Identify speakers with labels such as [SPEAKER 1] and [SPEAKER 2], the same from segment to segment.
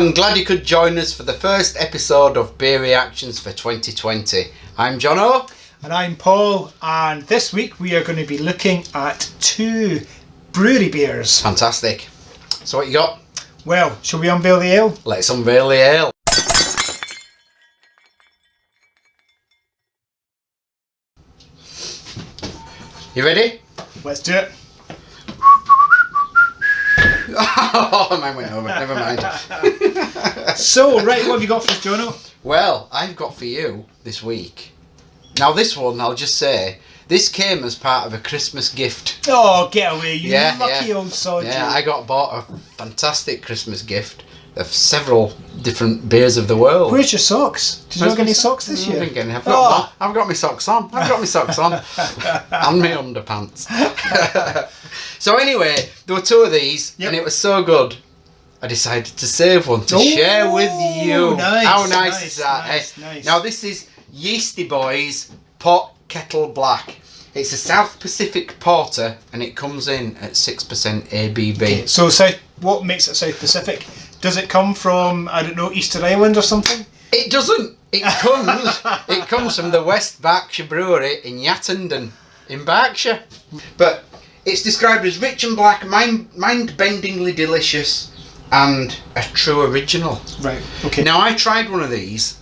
[SPEAKER 1] I'm glad you could join us for the first episode of Beer Reactions for 2020. I'm Jono.
[SPEAKER 2] And I'm Paul, and this week we are going to be looking at 2 brewery beers.
[SPEAKER 1] Fantastic. So what you got?
[SPEAKER 2] Well, shall we unveil the ale?
[SPEAKER 1] Let's unveil the ale. You ready?
[SPEAKER 2] Let's do it.
[SPEAKER 1] Oh, mine went over. Never mind.
[SPEAKER 2] So, right, what have you got for us, Jono?
[SPEAKER 1] Well, I've got for you this week. Now, this one, I'll just say, this came as part of a Christmas gift.
[SPEAKER 2] Oh, get away, you lucky old sod.
[SPEAKER 1] Yeah, I got bought a fantastic Christmas gift of several different beers of the world.
[SPEAKER 2] Where's your socks? Did you not get any socks this year?
[SPEAKER 1] I've got my socks on. And my underpants. So anyway, there were 2 of these, and it was so good, I decided to save one to share with you.
[SPEAKER 2] Nice,
[SPEAKER 1] How nice is that?
[SPEAKER 2] Nice.
[SPEAKER 1] Now this is Yeastie Boys Pot Kettle Black. It's a South Pacific porter, and it comes in at 6% ABV.
[SPEAKER 2] Okay, so what makes it South Pacific? Does it come from, I don't know, Easter Island or something?
[SPEAKER 1] It doesn't. It comes from the West Berkshire Brewery in Yattenden in Berkshire. But it's described as rich and black, mind-bendingly delicious, and a true original.
[SPEAKER 2] Right, okay.
[SPEAKER 1] Now, I tried one of these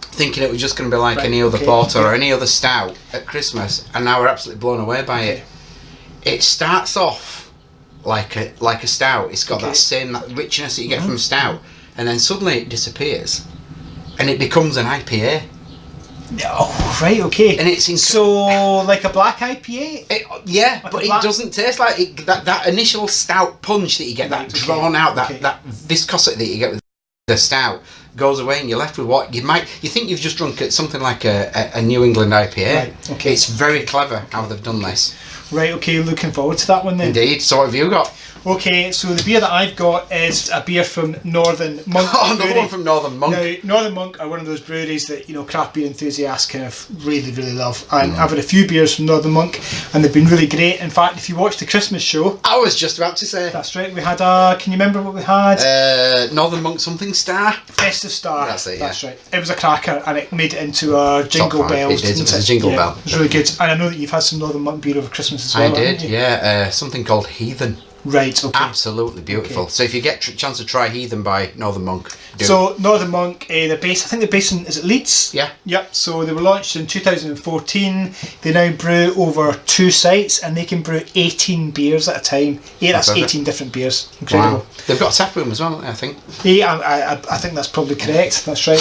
[SPEAKER 1] thinking it was just going to be like any other porter or any other stout at Christmas, and now we're absolutely blown away by it. It starts off like a stout. It's got that richness that you get from a stout, and then suddenly it disappears and it becomes an IPA.
[SPEAKER 2] Oh, right, okay.
[SPEAKER 1] And it's
[SPEAKER 2] so like a black IPA?
[SPEAKER 1] But it doesn't taste like it, that initial stout punch that you get, that drawn out, that viscosity that you get with the stout goes away, and you're left with what you think you've just drunk something like a New England IPA. Right, okay. It's very clever how they've done this.
[SPEAKER 2] Right, okay, looking forward to that one then.
[SPEAKER 1] Indeed. So what have you got?
[SPEAKER 2] Okay, so the beer that I've got is a beer from Northern Monk.
[SPEAKER 1] Oh, another one from Northern Monk.
[SPEAKER 2] Now, Northern Monk are one of those breweries that, craft beer enthusiasts kind of really, really love. And I've had a few beers from Northern Monk, and they've been really great. In fact, if you watch the Christmas show...
[SPEAKER 1] I was just about to say.
[SPEAKER 2] That's right, we had can you remember what we had?
[SPEAKER 1] Northern Monk something Star?
[SPEAKER 2] Festive Star.
[SPEAKER 1] That's it, yeah.
[SPEAKER 2] That's right. It was a cracker, and it made it into a Jingle Bells.
[SPEAKER 1] It was a Jingle Bell.
[SPEAKER 2] It was really good. And I know that you've had some Northern Monk beer over Christmas as well.
[SPEAKER 1] I did, yeah. Something called Heathen.
[SPEAKER 2] Right, okay.
[SPEAKER 1] Absolutely beautiful. Okay. So if you get a chance to try Heathen by Northern Monk, do.
[SPEAKER 2] So Northern Monk, they're based, I think they're based in, is it Leeds?
[SPEAKER 1] Yeah.
[SPEAKER 2] Yep, so they were launched in 2014. They now brew over 2 sites, and they can brew 18 beers at a time. Yeah, that's 18 different beers. Incredible. Wow.
[SPEAKER 1] They've got a tap room as well, I think.
[SPEAKER 2] Yeah, I think that's probably correct. That's right.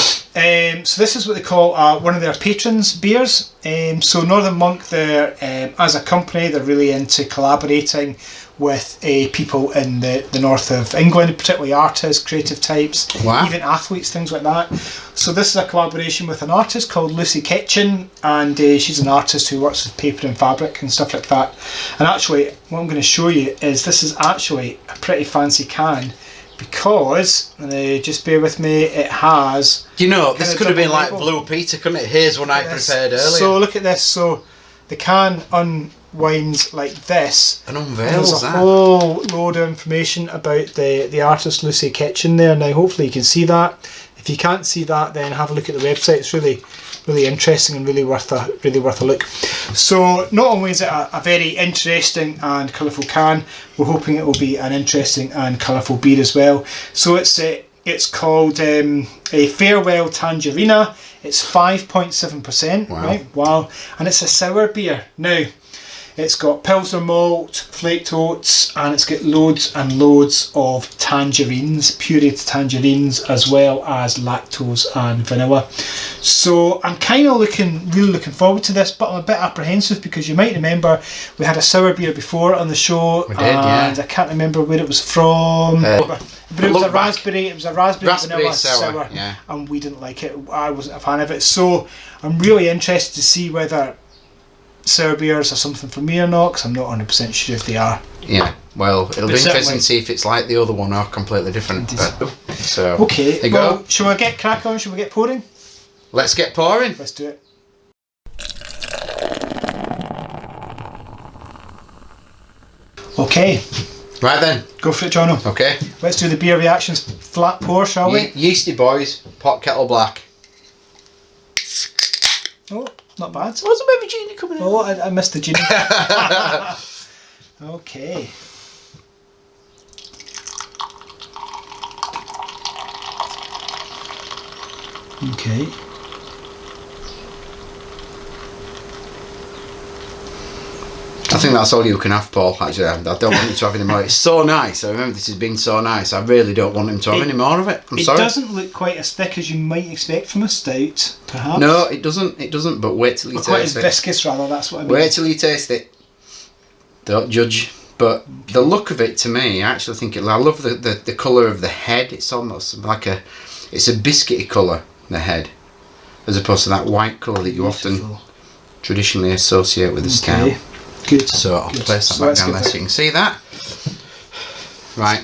[SPEAKER 2] So this is what they call one of their patrons beers. So Northern Monk, they're as a company, they're really into collaborating with people in the north of England, particularly artists, creative types, even athletes, things like that. So this is a collaboration with an artist called Lucy Ketchen, and she's an artist who works with paper and fabric and stuff like that. And actually, what I'm going to show you is this is actually a pretty fancy can, because, just bear with me, it has...
[SPEAKER 1] this could have been like Blue Peter, couldn't it? Here's one I prepared earlier.
[SPEAKER 2] So look at this. So the can unwinds like this,
[SPEAKER 1] and unveils
[SPEAKER 2] there's a whole load of information about the artist Lucy Ketchen there. Now hopefully you can see that. If you can't see that, then have a look at the website. It's really interesting and really worth a look. So not only is it a very interesting and colourful can, we're hoping it will be an interesting and colourful beer as well. So it's called a Farewell Tangerina. It's 5.7%.
[SPEAKER 1] Wow.
[SPEAKER 2] Right? Wow. And it's a sour beer. Now, it's got Pilsner malt, flaked oats, and it's got loads and loads of tangerines, pureed tangerines, as well as lactose and vanilla. So I'm kind of really looking forward to this, but I'm a bit apprehensive because you might remember we had a sour beer before on the show,
[SPEAKER 1] we did, and
[SPEAKER 2] I can't remember where it was from. But it was a raspberry. It was a raspberry vanilla sour,
[SPEAKER 1] yeah.
[SPEAKER 2] And we didn't like it. I wasn't a fan of it. So I'm really interested to see whether sour beers are something for me or not, because I'm not 100% sure if they are.
[SPEAKER 1] Yeah, well, it'll be interesting to see if it's like the other one or completely different. So,
[SPEAKER 2] okay,
[SPEAKER 1] there you
[SPEAKER 2] well,
[SPEAKER 1] go.
[SPEAKER 2] Shall we get crack on? Shall we get pouring?
[SPEAKER 1] Let's get pouring.
[SPEAKER 2] Let's do it. Okay,
[SPEAKER 1] Right then.
[SPEAKER 2] Go for it, Jono.
[SPEAKER 1] Okay.
[SPEAKER 2] Let's do the beer reactions flat pour, shall we?
[SPEAKER 1] Yeastie Boys, pot Kettle Black.
[SPEAKER 2] Oh, not bad.
[SPEAKER 1] What's a bit of a genie coming in?
[SPEAKER 2] Oh, I missed the genie. Okay. Okay.
[SPEAKER 1] I think that's all you can have, Paul. Actually, I don't want you to have any more. It's so nice. I remember this has been so nice. I really don't want him to have any more of it. I'm sorry.
[SPEAKER 2] It doesn't look quite as thick as you might expect from a stout, perhaps.
[SPEAKER 1] No, it doesn't. It doesn't. But wait till you taste it.
[SPEAKER 2] Quite as viscous, rather. That's what I mean.
[SPEAKER 1] Wait till you taste it. Don't judge. But the look of it, to me, I actually think I love the colour of the head. It's almost like it's a biscuity colour, the head, as opposed to that white colour that you often traditionally associate with the stout.
[SPEAKER 2] Good.
[SPEAKER 1] So I'll place that back down there so you can see that. Right.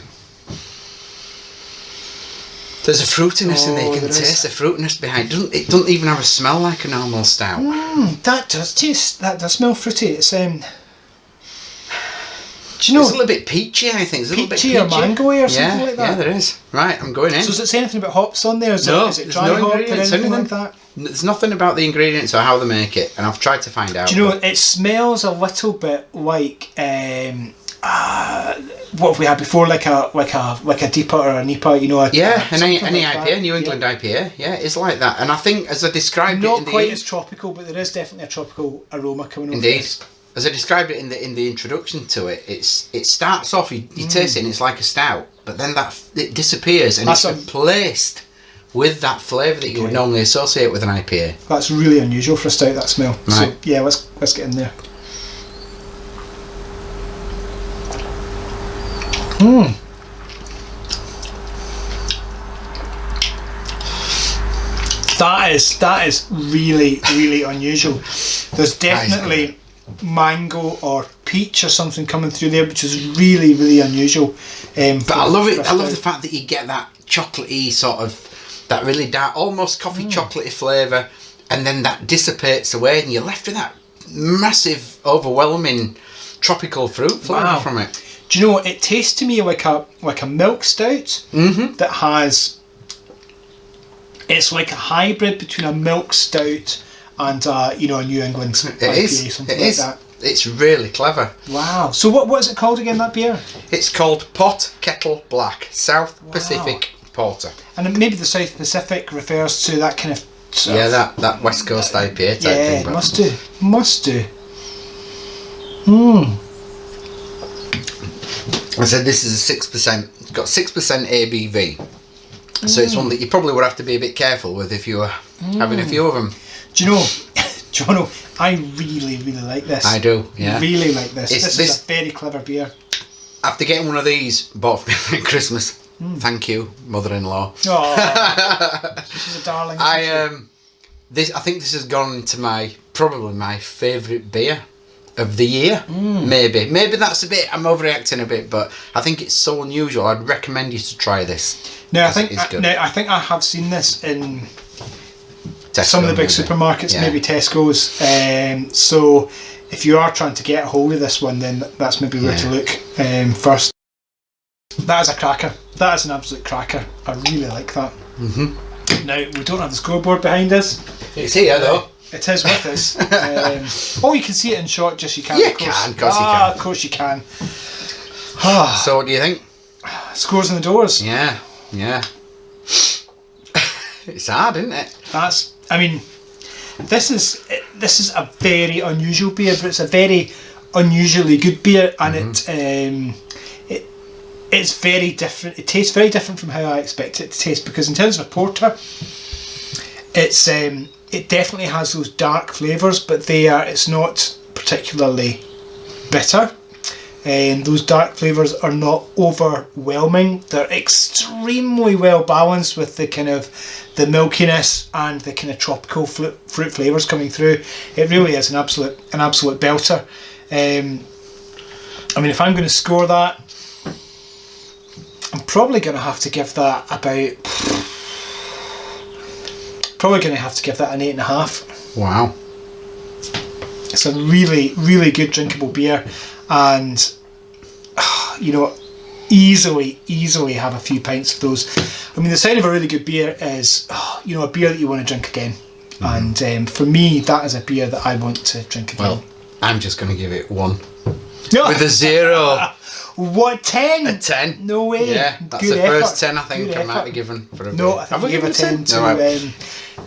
[SPEAKER 1] There's a fruitiness in there. You can taste the fruitiness behind. It doesn't even have a smell like a normal stout.
[SPEAKER 2] That does smell fruity. It's do you know?
[SPEAKER 1] It's a little bit peachy, I think. It's a little bit peachy
[SPEAKER 2] or mangoey or something like that.
[SPEAKER 1] Yeah, there is. Right, I'm going in.
[SPEAKER 2] So does it say anything about hops on there? Is it dry
[SPEAKER 1] no
[SPEAKER 2] hop or
[SPEAKER 1] ingredients,
[SPEAKER 2] anything like that?
[SPEAKER 1] There's nothing about the ingredients or how they make it, and I've tried to find out.
[SPEAKER 2] Do you know, it smells a little bit like what have we had before, like a deeper or a NEPA, you know?
[SPEAKER 1] Any IPA, New England IPA, it's like that. And I think, as I described
[SPEAKER 2] not quite as tropical, but there is definitely a tropical aroma coming over.
[SPEAKER 1] Indeed. As I described it in the introduction to it, it starts off, you taste it and it's like a stout, but then it disappears and it's replaced with that flavour that you would normally associate with an IPA.
[SPEAKER 2] That's really unusual for a stout, that smell.
[SPEAKER 1] Right.
[SPEAKER 2] So yeah, let's get in there. That is really, really unusual. There's definitely mango or peach or something coming through there, which is really, really unusual.
[SPEAKER 1] But I love it. I love the fact that you get that chocolatey sort of, that really dark, almost coffee chocolatey flavour, and then that dissipates away, and you're left with that massive, overwhelming tropical fruit flavour from it.
[SPEAKER 2] Do you know what? It tastes to me like a milk stout that has. It's like a hybrid between a milk stout and a New England IPA, something like that.
[SPEAKER 1] It's really clever.
[SPEAKER 2] Wow. So what is it called again, that beer?
[SPEAKER 1] It's called Pot Kettle Black, South Pacific Porter.
[SPEAKER 2] And maybe the South Pacific refers to that kind of...
[SPEAKER 1] that West Coast IPA type thing.
[SPEAKER 2] Yeah, must do.
[SPEAKER 1] I said this is a 6%, it's got 6% ABV. So it's one that you probably would have to be a bit careful with if you were having a few of them.
[SPEAKER 2] Do you know, Jono, I really, really like this.
[SPEAKER 1] I do, yeah.
[SPEAKER 2] Really like this. This is a very clever beer.
[SPEAKER 1] After getting one of these bought for me at Christmas, thank you, mother-in-law.
[SPEAKER 2] Oh, she's a darling.
[SPEAKER 1] I think this has gone into probably my favourite beer of the year. Maybe that's a bit, I'm overreacting a bit, but I think it's so unusual. I'd recommend you to try this.
[SPEAKER 2] Now I think I have seen this in Tesco, some of the big supermarkets, maybe Tesco's. So if you are trying to get a hold of this one, then that's maybe where to look first. That is a cracker. That is an absolute cracker. I really like that. Now we don't have the scoreboard behind us.
[SPEAKER 1] It's here though.
[SPEAKER 2] It is with us. You can see it in shot, just you can.
[SPEAKER 1] You can, of course you can.
[SPEAKER 2] Of course you can.
[SPEAKER 1] So what do you think?
[SPEAKER 2] Scores in the doors.
[SPEAKER 1] Yeah. It's hard, isn't it?
[SPEAKER 2] This is a very unusual beer, but it's a very unusually good beer, and it's very different. It tastes very different from how I expect it to taste, because in terms of a porter, it definitely has those dark flavours, but it's not particularly bitter. And those dark flavours are not overwhelming. They're extremely well balanced with the kind of the milkiness and the kind of tropical fruit flavours coming through. It really is an absolute belter. If I'm going to score that, I'm probably going to have to give that an 8.5.
[SPEAKER 1] Wow.
[SPEAKER 2] It's a really, really good drinkable beer, and easily have a few pints of those. I mean, the sign of a really good beer is, a beer that you want to drink again. And for me, that is a beer that I want to drink again.
[SPEAKER 1] Well, I'm just going to give it 1.
[SPEAKER 2] No.
[SPEAKER 1] With a 0.
[SPEAKER 2] What, 10?
[SPEAKER 1] A 10.
[SPEAKER 2] No way.
[SPEAKER 1] Yeah, that's
[SPEAKER 2] Good
[SPEAKER 1] the
[SPEAKER 2] effort.
[SPEAKER 1] first 10 I think I might have given for a beer.
[SPEAKER 2] No, I think I gave a 10 to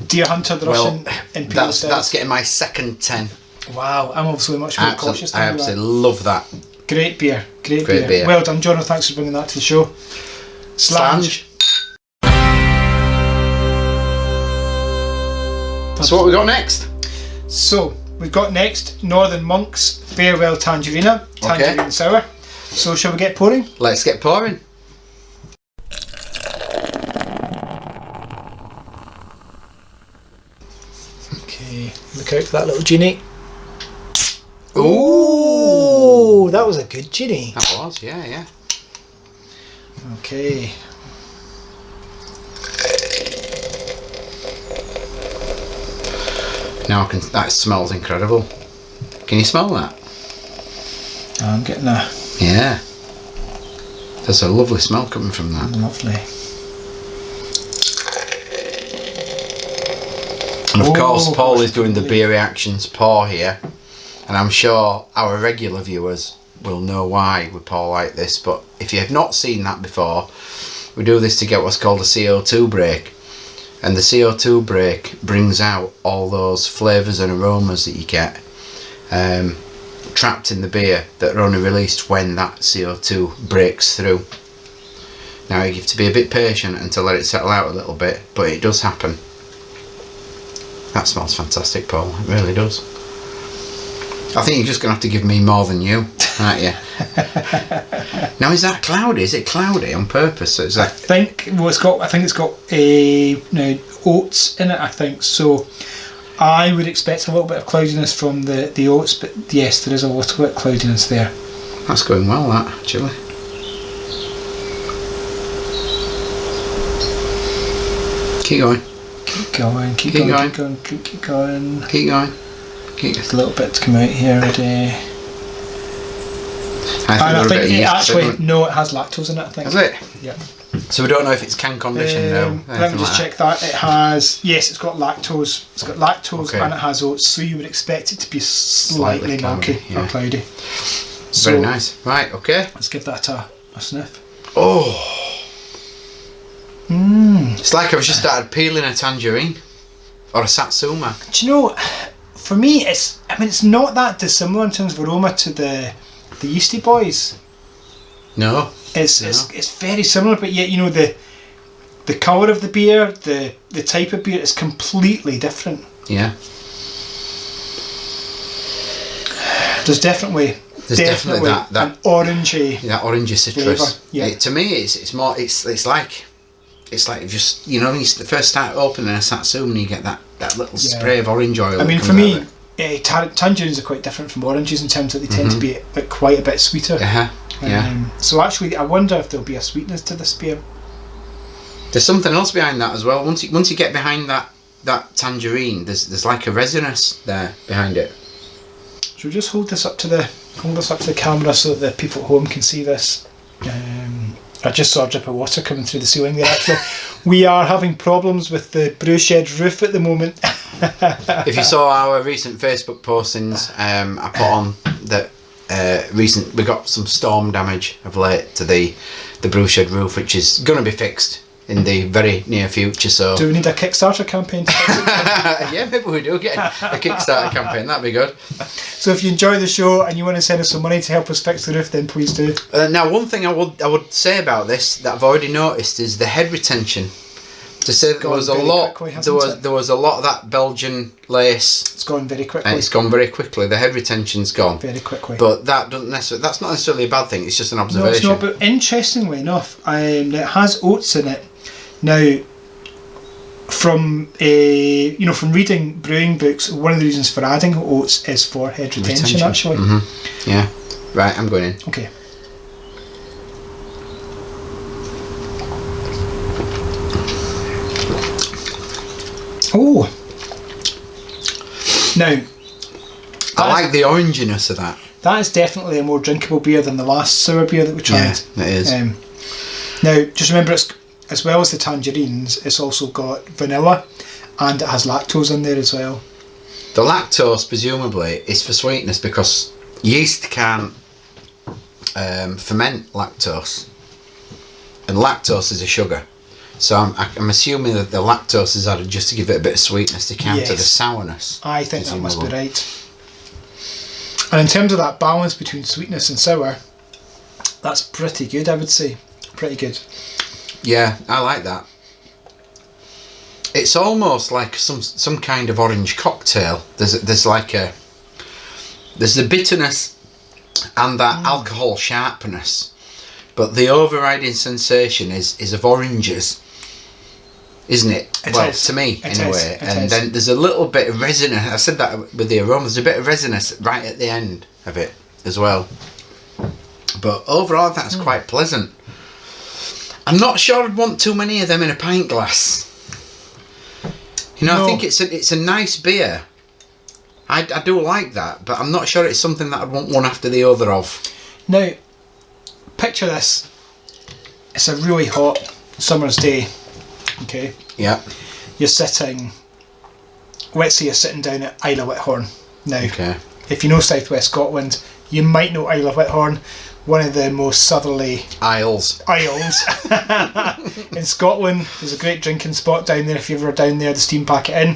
[SPEAKER 2] Deer Hunter, the Russian Imperial Stout.
[SPEAKER 1] That's getting my second 10.
[SPEAKER 2] Wow, I'm obviously much more cautious.
[SPEAKER 1] I absolutely love that.
[SPEAKER 2] Great beer. Great beer. Well done, John. Thanks for bringing that to the show. Sláinte.
[SPEAKER 1] So what we got next?
[SPEAKER 2] So we've got next Northern Monk's Beerville Tangerina. Tangerine sour. So shall we get pouring?
[SPEAKER 1] Let's get pouring.
[SPEAKER 2] Okay, look out for that little genie.
[SPEAKER 1] Ooh,
[SPEAKER 2] that was a good genie.
[SPEAKER 1] That was, yeah.
[SPEAKER 2] Okay.
[SPEAKER 1] Now that smells incredible. Can you smell that?
[SPEAKER 2] I'm getting a...
[SPEAKER 1] Yeah. There's a lovely smell coming from that.
[SPEAKER 2] Lovely.
[SPEAKER 1] And of course, Paul is doing the beer reactions pour here. And I'm sure our regular viewers will know why we pour like this. But if you have not seen that before, we do this to get what's called a CO2 break. And the CO2 break brings out all those flavours and aromas that you get trapped in the beer that are only released when that CO2 breaks through. Now you have to be a bit patient and to let it settle out a little bit, but it does happen. That smells fantastic, Paul. It really does. I think you're just going to have to give me more than you, aren't you? Now, is that cloudy? Is it cloudy on purpose? Is that...
[SPEAKER 2] I think it's got oats in it. I think so. I would expect a little bit of cloudiness from the oats, but yes, there is a little bit of cloudiness there.
[SPEAKER 1] That's going well, that actually. Keep going.
[SPEAKER 2] Keep going. Keep going. Just a little bit to come out here already. I think it actually, no, it has lactose in it, I think.
[SPEAKER 1] Has it?
[SPEAKER 2] Yeah.
[SPEAKER 1] So we don't know if it's can condition now.
[SPEAKER 2] Let me just check that. It has, yes, it's got lactose. It's got lactose and it has oats, so you would expect it to be slightly milky or cloudy. So,
[SPEAKER 1] very nice. Right, okay.
[SPEAKER 2] Let's give that a sniff.
[SPEAKER 1] Oh. It's like I've just started peeling a tangerine or a satsuma.
[SPEAKER 2] Do you know, for me, it's not that dissimilar in terms of aroma to the Yeastie Boys.
[SPEAKER 1] No.
[SPEAKER 2] It's very similar, but yet, the colour of the beer, the type of beer is completely different.
[SPEAKER 1] Yeah.
[SPEAKER 2] There's definitely
[SPEAKER 1] that
[SPEAKER 2] an orangey.
[SPEAKER 1] That orangey citrus.
[SPEAKER 2] Flavour. Yeah.
[SPEAKER 1] To me, it's more. It's like just when you first start opening a satsuma and you get that little spray of orange oil.
[SPEAKER 2] I mean, for me, tangerines are quite different from oranges in terms that they tend to be quite a bit sweeter.
[SPEAKER 1] Yeah.
[SPEAKER 2] So actually, I wonder if there'll be a sweetness to this beer.
[SPEAKER 1] There's something else behind that as well. Once you get behind that tangerine, there's like a resinous there behind it.
[SPEAKER 2] Should we just hold this up to the camera so that the people at home can see this? I just saw a drip of water coming through the ceiling there. Actually, we are having problems with the brew shed roof at the moment.
[SPEAKER 1] If you saw our recent Facebook postings, I put on that we got some storm damage of late to the brew shed roof, which is going to be fixed in the very near future. So
[SPEAKER 2] do we need a Kickstarter campaign?
[SPEAKER 1] Yeah, maybe we do get a Kickstarter campaign. That'd be good.
[SPEAKER 2] So if you enjoy the show and you want to send us some money to help us fix the roof, then please do.
[SPEAKER 1] Now, one thing I would say about this that I've already noticed is the head retention. To say that there was a lot, there was a lot of that Belgian lace.
[SPEAKER 2] It's gone very quickly.
[SPEAKER 1] And it's gone very quickly. The head retention's gone
[SPEAKER 2] very quickly.
[SPEAKER 1] But that doesn't necessarily. That's not necessarily a bad thing. It's just an observation.
[SPEAKER 2] No, it's not. But interestingly enough, it has oats in it. Now, from from reading brewing books, one of the reasons for adding oats is for head retention. Actually.
[SPEAKER 1] Mm-hmm. Yeah. Right. I'm going in.
[SPEAKER 2] Okay. Oh. Now,
[SPEAKER 1] I like the oranginess of that.
[SPEAKER 2] That is definitely a more drinkable beer than the last sour beer that we tried.
[SPEAKER 1] Yeah, it is.
[SPEAKER 2] Now, just remember, it's, as well as the tangerines, it's also got vanilla, and it has lactose in there as well.
[SPEAKER 1] The lactose, presumably, is for sweetness because yeast can't ferment lactose, and lactose is a sugar. So I'm assuming that the lactose is added just to give it a bit of sweetness to counter the sourness.
[SPEAKER 2] I think that must be right. And in terms of that balance between sweetness and sour, that's pretty good, I would say. Pretty good.
[SPEAKER 1] Yeah, I like that. It's almost like some kind of orange cocktail. There's the bitterness and that alcohol sharpness, but the overriding sensation is of oranges, isn't it?
[SPEAKER 2] It
[SPEAKER 1] well,
[SPEAKER 2] is.
[SPEAKER 1] to me,
[SPEAKER 2] It
[SPEAKER 1] anyway.
[SPEAKER 2] is.
[SPEAKER 1] And then there's a little bit of resinous. I said that with the aroma. There's a bit of resinous right at the end of it as well. But overall, that's quite pleasant. I'm not sure I'd want too many of them in a pint glass. You know, no. I think it's a nice beer. I do like that, but I'm not sure it's something that I'd want one after the other of.
[SPEAKER 2] Now, picture this. It's a really hot summer's day. Okay.
[SPEAKER 1] Yeah.
[SPEAKER 2] You're sitting. Let's say you're sitting down at Isle of Whithorn. Now, if you know Southwest Scotland, you might know Isle of Whithorn, one of the most southerly
[SPEAKER 1] Isles
[SPEAKER 2] in Scotland. There's a great drinking spot down there if you're ever down there, the Steam Packet Inn,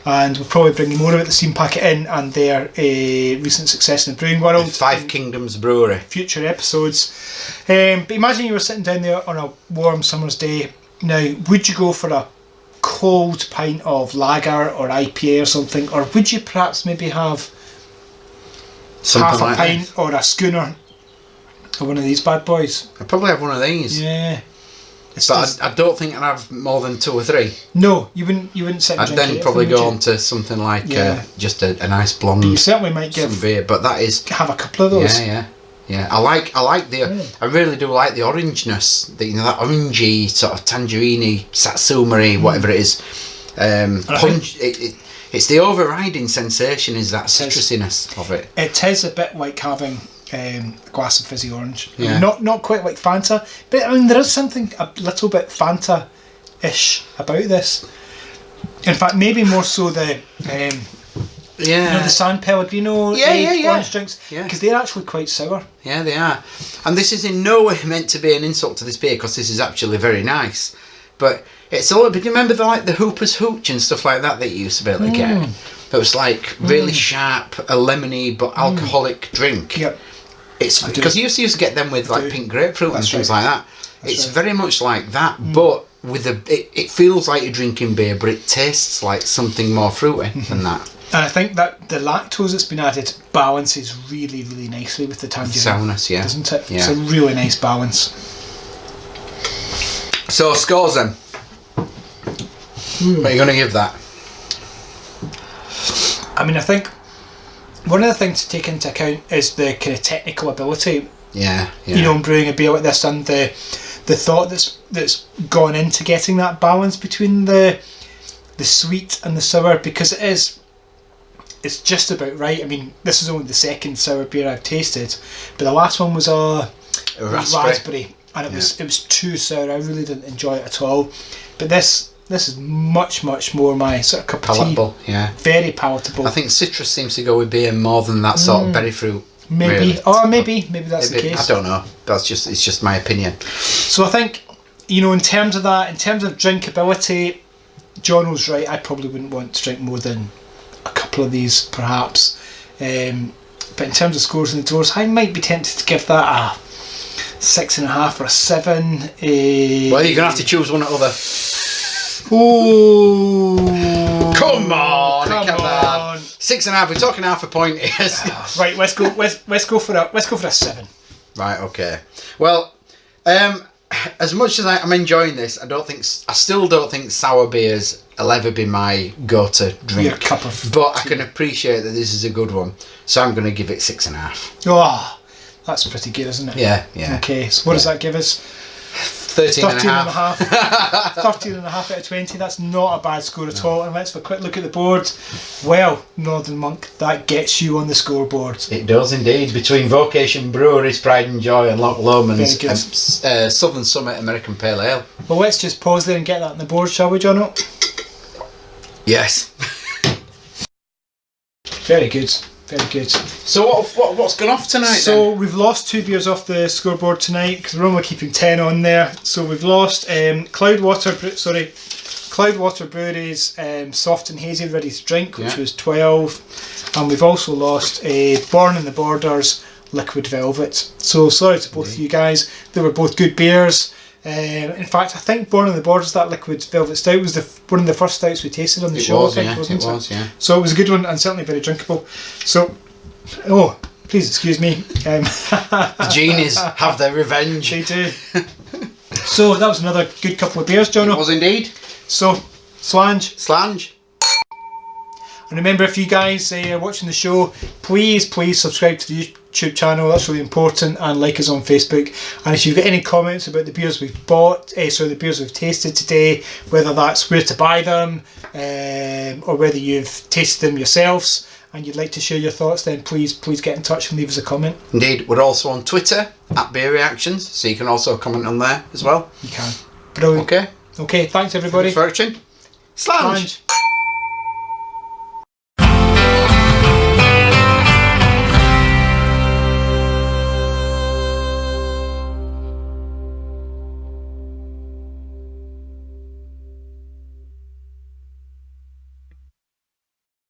[SPEAKER 2] and we'll probably bring you more about the Steam Packet Inn and their recent success in the brewing world.
[SPEAKER 1] The Five Kingdoms Brewery.
[SPEAKER 2] Future episodes. But imagine you were sitting down there on a warm summer's day. Now, would you go for a cold pint of lager or IPA or something, or would you perhaps maybe have
[SPEAKER 1] something
[SPEAKER 2] half a
[SPEAKER 1] like
[SPEAKER 2] pint
[SPEAKER 1] that,
[SPEAKER 2] or a schooner of one of these bad boys?
[SPEAKER 1] I'd probably have one of these.
[SPEAKER 2] Yeah.
[SPEAKER 1] But I don't think I'd have more than 2 or 3.
[SPEAKER 2] No, you wouldn't sit and
[SPEAKER 1] I'd
[SPEAKER 2] drink
[SPEAKER 1] then
[SPEAKER 2] it,
[SPEAKER 1] probably go
[SPEAKER 2] you?
[SPEAKER 1] on to something like just a nice blonde.
[SPEAKER 2] But you certainly might give
[SPEAKER 1] beer, but that is
[SPEAKER 2] have a couple of those.
[SPEAKER 1] Yeah. I like the. I really do like the orangeness. That orangey sort of tangerine, satsuma-y, whatever it is. Punch. It's the overriding sensation is that citrusiness of it.
[SPEAKER 2] It is a bit like having a glass of fizzy orange.
[SPEAKER 1] Yeah.
[SPEAKER 2] I mean, not quite like Fanta, but I mean there is something a little bit Fanta-ish about this. In fact, maybe more so the you know, the San Pellegrino orange drinks, because they're actually quite sour.
[SPEAKER 1] Yeah, they are. And this is in no way meant to be an insult to this beer, because this is actually very nice. But it's all. But you remember the Hooper's Hooch and stuff like that you used to be able to get? It was like really sharp, a lemony but alcoholic drink.
[SPEAKER 2] Yep.
[SPEAKER 1] It's because you used to get them with like pink grapefruit and things like that. It's very much like that, but with it feels like you're drinking beer, but it tastes like something more fruity than that.
[SPEAKER 2] And I think that the lactose that's been added balances really, really nicely with the tangerine.
[SPEAKER 1] Sourness,
[SPEAKER 2] doesn't it?
[SPEAKER 1] Yeah.
[SPEAKER 2] It's a really nice balance.
[SPEAKER 1] So scores then. What are you going to give that?
[SPEAKER 2] I mean, I think one of the things to take into account is the kind of technical ability.
[SPEAKER 1] Yeah.
[SPEAKER 2] You know, in brewing a beer like this, and the thought that's gone into getting that balance between the sweet and the sour, because it's just about right. I mean, this is only the second sour beer I've tasted, but the last one was a raspberry, and it was too sour. I really didn't enjoy it at all. But this is much more my sort of cup of tea.
[SPEAKER 1] Palatable, yeah.
[SPEAKER 2] Very palatable.
[SPEAKER 1] I think citrus seems to go with beer more than that sort of berry fruit.
[SPEAKER 2] Maybe,
[SPEAKER 1] really.
[SPEAKER 2] or maybe that's the case.
[SPEAKER 1] I don't know. It's just my opinion.
[SPEAKER 2] So I think, you know, in terms of drinkability, John was right. I probably wouldn't want to drink more than a couple of these, perhaps. But in terms of scores in the doors, I might be tempted to give that a 6.5 or a 7.
[SPEAKER 1] Well, you're gonna have to choose one or other.
[SPEAKER 2] Oh,
[SPEAKER 1] come on! 6.5. We're talking half a point here.
[SPEAKER 2] Right, let's go for a 7.
[SPEAKER 1] Right. Okay. Well, as much as I'm enjoying this, I still don't think sour beers will ever be my go-to drink.
[SPEAKER 2] Your cup of
[SPEAKER 1] but
[SPEAKER 2] tea.
[SPEAKER 1] I can appreciate that this is a good one, so I'm going to give it 6.5.
[SPEAKER 2] Oh, that's pretty good, isn't it?
[SPEAKER 1] Yeah.
[SPEAKER 2] Okay, so what does that give us?
[SPEAKER 1] 13 and a half.
[SPEAKER 2] 13 and a half out of 20. That's not a bad score at all. And let's have a quick look at the board. Well, Northern Monk, that gets you on the scoreboard.
[SPEAKER 1] It does indeed. Between Vocation Breweries, Pride and Joy, and Loch Lomond's Southern Summit American Pale Ale.
[SPEAKER 2] Well, let's just pause there and get that on the board, shall we, Jono?
[SPEAKER 1] Yes.
[SPEAKER 2] Very good. Very good.
[SPEAKER 1] So what's gone off tonight
[SPEAKER 2] So we've lost 2 beers off the scoreboard tonight because we're only keeping 10 on there. So we've lost Cloudwater Brewery's Soft and Hazy Ready to Drink, which was 12. And we've also lost Born in the Borders Liquid Velvet. So sorry to both of you guys. They were both good beers. In fact, I think Born in the Borders, that Liquid Velvet Stout, was one of the first stouts we tasted on the show. I think, wasn't it? So it was a good one and certainly very drinkable. So, please excuse me.
[SPEAKER 1] The genies have their revenge.
[SPEAKER 2] They do. So that was another good couple of beers, Jono.
[SPEAKER 1] It was indeed.
[SPEAKER 2] So, Sláinte. And remember, if you guys are watching the show, please subscribe to the YouTube channel. That's really important, and like us on Facebook. And if you've got any comments about the beers we've the beers we've tasted today, whether that's where to buy them, or whether you've tasted them yourselves and you'd like to share your thoughts, then please get in touch and leave us a comment.
[SPEAKER 1] Indeed, we're also on Twitter @Beer Reactions, so you can also comment on there as well.
[SPEAKER 2] You can. Brilliant.
[SPEAKER 1] Okay,
[SPEAKER 2] thanks everybody.
[SPEAKER 1] Thanks for watching. Sláinte.